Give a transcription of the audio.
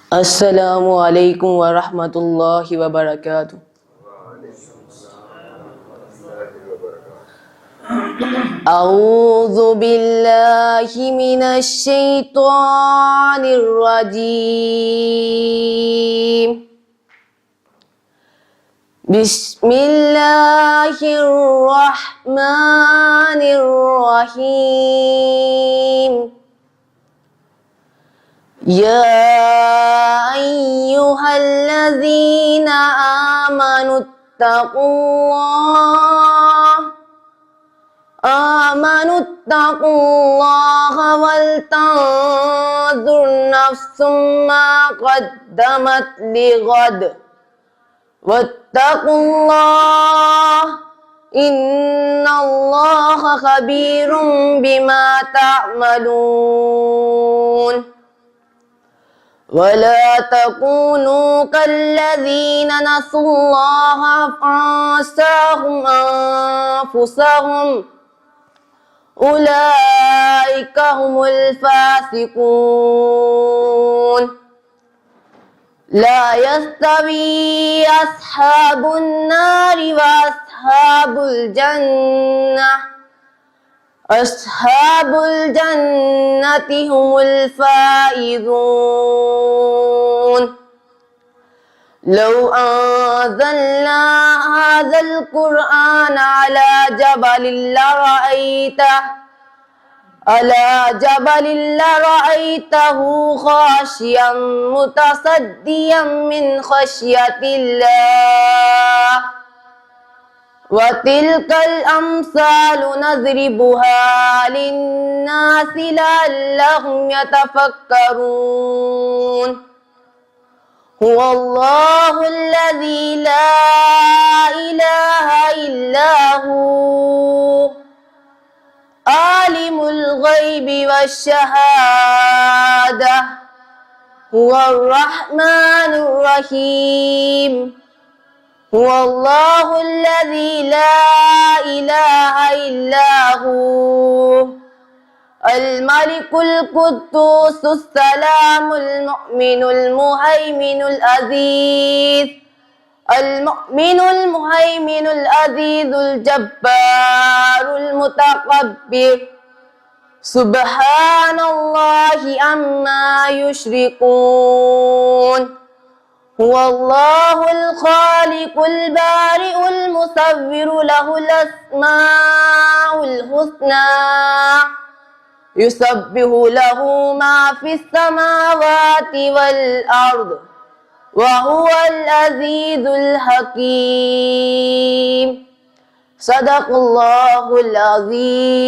Assalamu alaikum warahmatullahi wabarakatuh. A'udzu billahi minasy syaithanir rajim. Bismillahirrahmanirrahim. Ya ayyuhalladzina amanu taqullaha wal tanzur nafsum ma qaddamat lighad wattaqullaha innallaha khabirum bima ta'malun. ولا تكونوا كالذين نسوا الله فأنساهم أنفسهم أولئك هم الفاسقون. لا يستوي أصحاب النار وأصحاب الجنة أصحاب الجنة هم الفائزون. لو أنزلنا هذا القرآن على جبل لرأيته خاشعا متصديا من خشية الله. وتلك الأمثال نضربها للناس لعلهم يتفكرون. هو الله الذي لا إله إلا هو عالم الغيب والشهادة هو الرحمن الرحيم. هو الله الذي لا إله إلا هو الملك القدوس السلام المؤمن المهيمن العزيز الجبار المتكبر سبحان الله عما يشركون. هو الله الخالق البارئ المصور له الأسماء الحسنى يسبح له ما في السماوات والأرض وهو العزيز الحكيم. صدق الله العظيم.